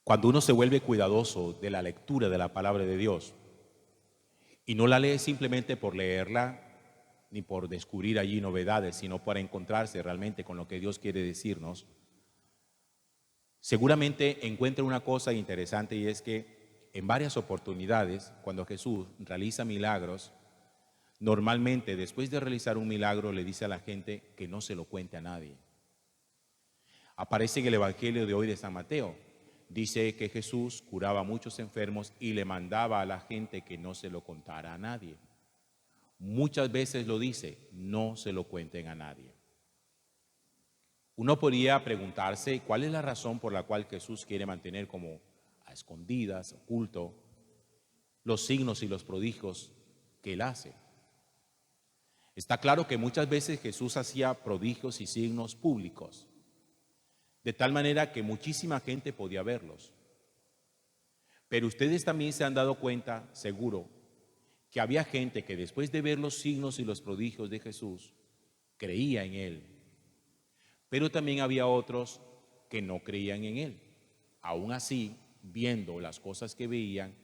Cuando uno se vuelve cuidadoso de la lectura de la palabra de Dios y no la lee simplemente por leerla, ni por descubrir allí novedades, sino para encontrarse realmente con lo que Dios quiere decirnos, seguramente encuentra una cosa interesante, y es que en varias oportunidades, cuando Jesús realiza milagros, normalmente después de realizar un milagro le dice a la gente que no se lo cuente a nadie. Aparece en el Evangelio de hoy de San Mateo. Dice que Jesús curaba a muchos enfermos y le mandaba a la gente que no se lo contara a nadie. Muchas veces lo dice, no se lo cuenten a nadie. Uno podría preguntarse cuál es la razón por la cual Jesús quiere mantener como a escondidas, oculto, los signos y los prodigios que él hace. Está claro que muchas veces Jesús hacía prodigios y signos públicos, de tal manera que muchísima gente podía verlos. Pero ustedes también se han dado cuenta, seguro, que había gente que después de ver los signos y los prodigios de Jesús, creía en él. Pero también había otros que no creían en él. Aún así, viendo las cosas que veían,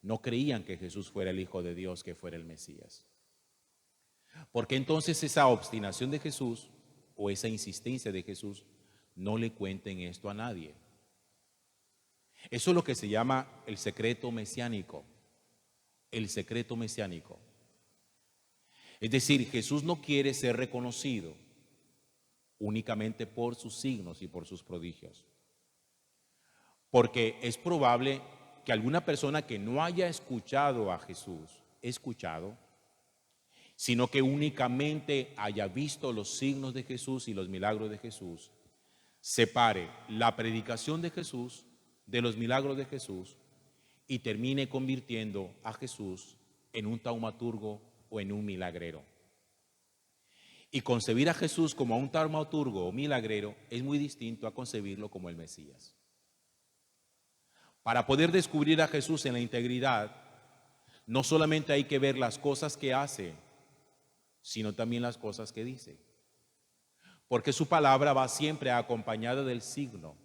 no creían que Jesús fuera el Hijo de Dios, que fuera el Mesías. Porque entonces esa obstinación de Jesús o esa insistencia de Jesús, no le cuenten esto a nadie. Eso es lo que se llama el secreto mesiánico. El secreto mesiánico. Es decir, Jesús no quiere ser reconocido únicamente por sus signos y por sus prodigios. Porque es probable que alguna persona que no haya escuchado a Jesús, sino que únicamente haya visto los signos de Jesús y los milagros de Jesús, separe la predicación de Jesús de los milagros de Jesús y termine convirtiendo a Jesús en un taumaturgo o en un milagrero. Y concebir a Jesús como a un taumaturgo o milagrero es muy distinto a concebirlo como el Mesías. Para poder descubrir a Jesús en la integridad, no solamente hay que ver las cosas que hace, sino también las cosas que dice. Porque su palabra va siempre acompañada del signo.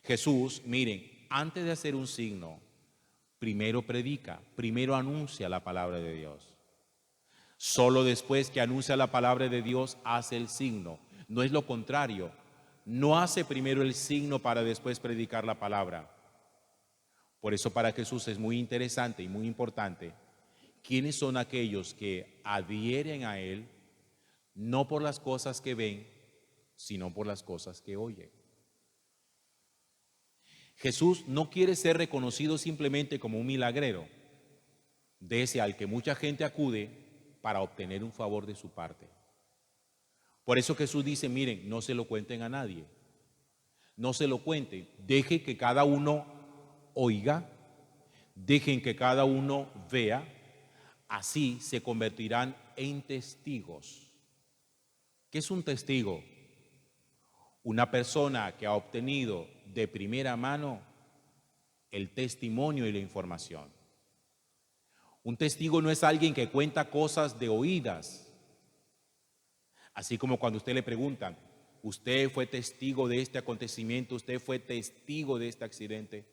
Jesús, miren, antes de hacer un signo, primero predica, primero anuncia la palabra de Dios. Solo después que anuncia la palabra de Dios hace el signo. No es lo contrario. No hace primero el signo para después predicar la palabra. Por eso para Jesús es muy interesante y muy importante quiénes son aquellos que adhieren a Él, no por las cosas que ven, sino por las cosas que oyen. Jesús no quiere ser reconocido simplemente como un milagrero, de ese al que mucha gente acude para obtener un favor de su parte. Por eso Jesús dice, miren, no se lo cuenten a nadie. No se lo cuenten. Dejen que cada uno oiga, dejen que cada uno vea. Así se convertirán en testigos. ¿Qué es un testigo? Una persona que ha obtenido de primera mano el testimonio y la información. Un testigo no es alguien que cuenta cosas de oídas. Así como cuando usted le preguntan, ¿usted fue testigo de este acontecimiento? ¿Usted fue testigo de este accidente?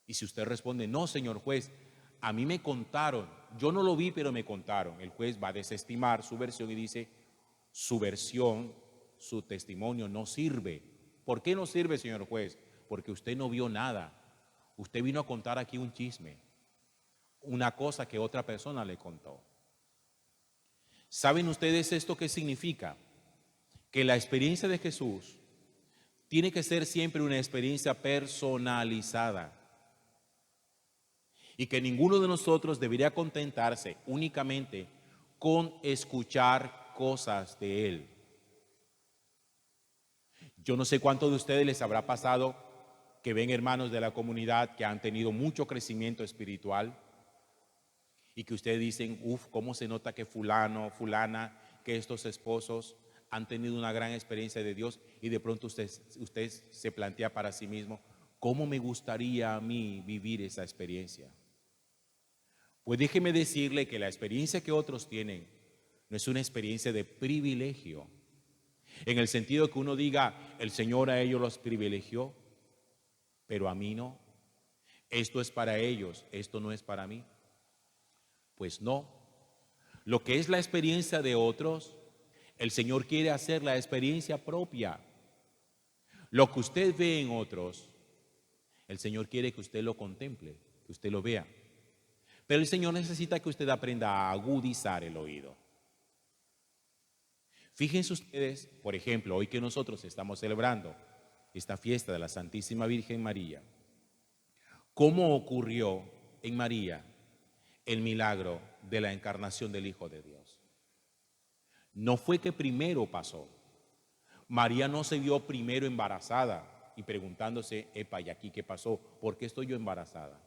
Y si usted responde, no, señor juez, a mí me contaron, yo no lo vi, pero me contaron. El juez va a desestimar su versión y dice, su versión, su testimonio no sirve. ¿Por qué no sirve, señor juez? Porque usted no vio nada. Usted vino a contar aquí un chisme, una cosa que otra persona le contó. ¿Saben ustedes esto qué significa? Que la experiencia de Jesús tiene que ser siempre una experiencia personalizada. Y que ninguno de nosotros debería contentarse únicamente con escuchar cosas de Él. Yo no sé cuántos de ustedes les habrá pasado que ven hermanos de la comunidad que han tenido mucho crecimiento espiritual y que ustedes dicen, cómo se nota que fulano, fulana, que estos esposos han tenido una gran experiencia de Dios, y de pronto usted se plantea para sí mismo, ¿cómo me gustaría a mí vivir esa experiencia? Pues déjeme decirle que la experiencia que otros tienen no es una experiencia de privilegio, en el sentido que uno diga, el Señor a ellos los privilegió. pero a mí no. Esto es para ellos, esto no es para mí. Pues no. Lo que es la experiencia de otros, el Señor quiere hacer la experiencia propia. Lo que usted ve en otros, el Señor quiere que usted lo contemple, que usted lo vea. Pero el Señor necesita que usted aprenda a agudizar el oído. Fíjense ustedes, por ejemplo, hoy que nosotros estamos celebrando esta fiesta de la Santísima Virgen María, ¿cómo ocurrió en María el milagro de la encarnación del Hijo de Dios? No fue que primero pasó. María no se vio primero embarazada y preguntándose, epa, ¿y aquí qué pasó? ¿Por qué estoy yo embarazada?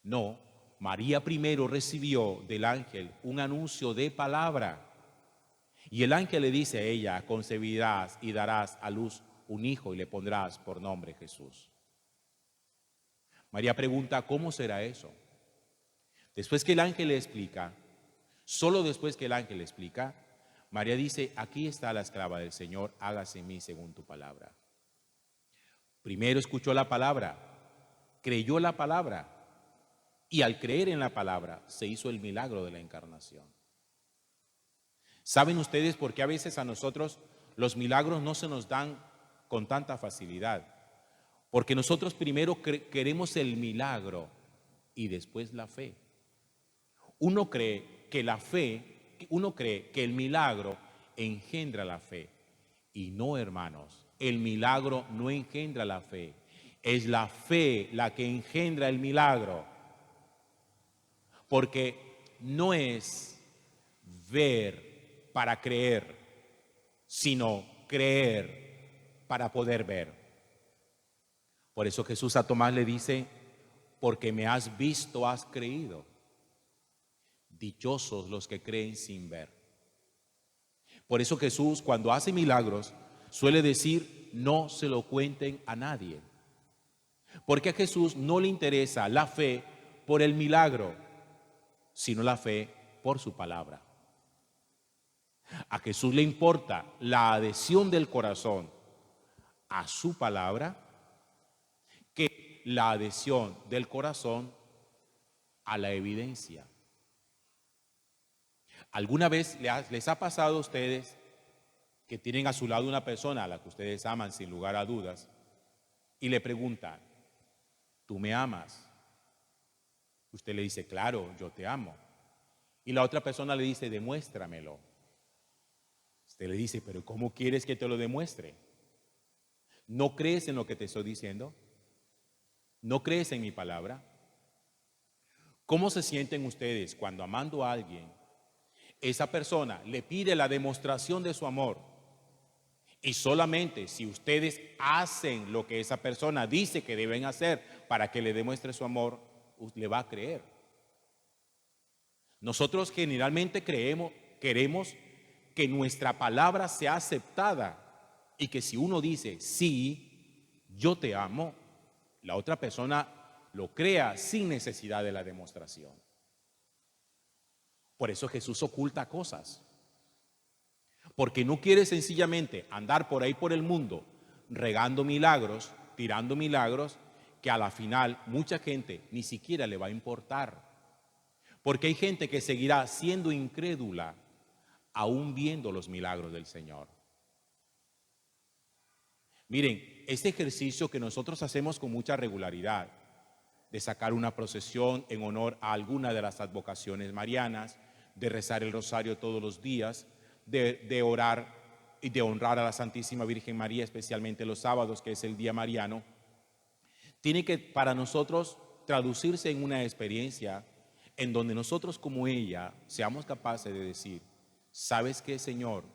No, María primero recibió del ángel un anuncio de palabra. Y el ángel le dice a ella, concebirás y darás a luz un hijo y le pondrás por nombre Jesús. María pregunta, ¿cómo será eso? Después que el ángel le explica, solo después que el ángel le explica, María dice, aquí está la esclava del Señor, hágase en mí según tu palabra. Primero escuchó la palabra, creyó la palabra, y al creer en la palabra se hizo el milagro de la encarnación. ¿Saben ustedes por qué a veces a nosotros los milagros no se nos dan con tanta facilidad? Porque nosotros primero queremos el milagro y después la fe. Uno cree que el milagro engendra la fe. Y no, hermanos, el milagro no engendra la fe. Es la fe la que engendra el milagro. Porque no es ver para creer, sino creer para poder ver. Por eso Jesús a Tomás le dice, porque me has visto, has creído. Dichosos los que creen sin ver. Por eso Jesús, cuando hace milagros, suele decir, no se lo cuenten a nadie. Porque a Jesús no le interesa la fe por el milagro, sino la fe por su palabra. A Jesús le importa la adhesión del corazón a su palabra que la adhesión del corazón a la evidencia. ¿Alguna vez les ha pasado a ustedes que tienen a su lado una persona a la que ustedes aman sin lugar a dudas y le preguntan, ¿tú me amas? Usted le dice, claro, yo te amo. Y la otra persona le dice, demuéstramelo. Usted le dice, pero ¿cómo quieres que te lo demuestre? ¿No crees en lo que te estoy diciendo? ¿No crees en mi palabra? ¿Cómo se sienten ustedes cuando amando a alguien, esa persona le pide la demostración de su amor? Y solamente si ustedes hacen lo que esa persona dice que deben hacer para que le demuestre su amor, le va a creer. Nosotros generalmente queremos que nuestra palabra sea aceptada y que si uno dice, sí, yo te amo, la otra persona lo crea sin necesidad de la demostración. Por eso Jesús oculta cosas. Porque no quiere sencillamente andar por ahí por el mundo regando milagros, tirando milagros, que a la final mucha gente ni siquiera le va a importar. Porque hay gente que seguirá siendo incrédula aún viendo los milagros del Señor. Miren, este ejercicio que nosotros hacemos con mucha regularidad, de sacar una procesión en honor a alguna de las advocaciones marianas, de rezar el rosario todos los días, de orar y de honrar a la Santísima Virgen María, especialmente los sábados, que es el día mariano, tiene que para nosotros traducirse en una experiencia en donde nosotros como ella seamos capaces de decir, ¿sabes qué, Señor?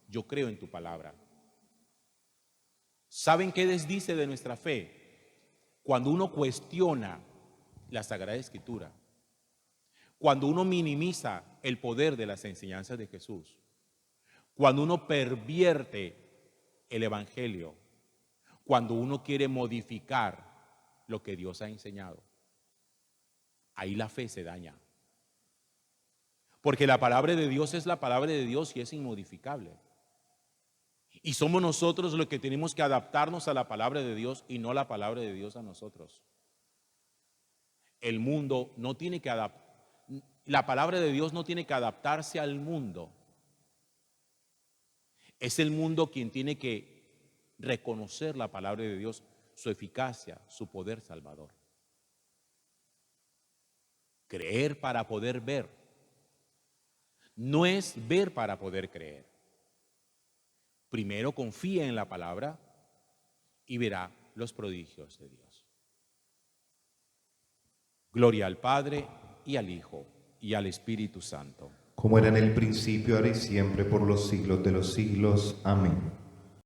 Yo creo en tu palabra. ¿Saben qué desdice de nuestra fe? Cuando uno cuestiona la Sagrada Escritura, cuando uno minimiza el poder de las enseñanzas de Jesús, cuando uno pervierte el Evangelio, cuando uno quiere modificar lo que Dios ha enseñado, ahí la fe se daña. Porque la palabra de Dios es la palabra de Dios y es inmodificable. Y somos nosotros los que tenemos que adaptarnos a la palabra de Dios y no la palabra de Dios a nosotros. El mundo no tiene que la palabra de Dios no tiene que adaptarse al mundo. Es el mundo quien tiene que reconocer la palabra de Dios, su eficacia, su poder salvador. Creer para poder ver. No es ver para poder creer. Primero confía en la palabra y verá los prodigios de Dios. Gloria al Padre y al Hijo y al Espíritu Santo. Como era en el principio, ahora y siempre, por los siglos de los siglos. Amén.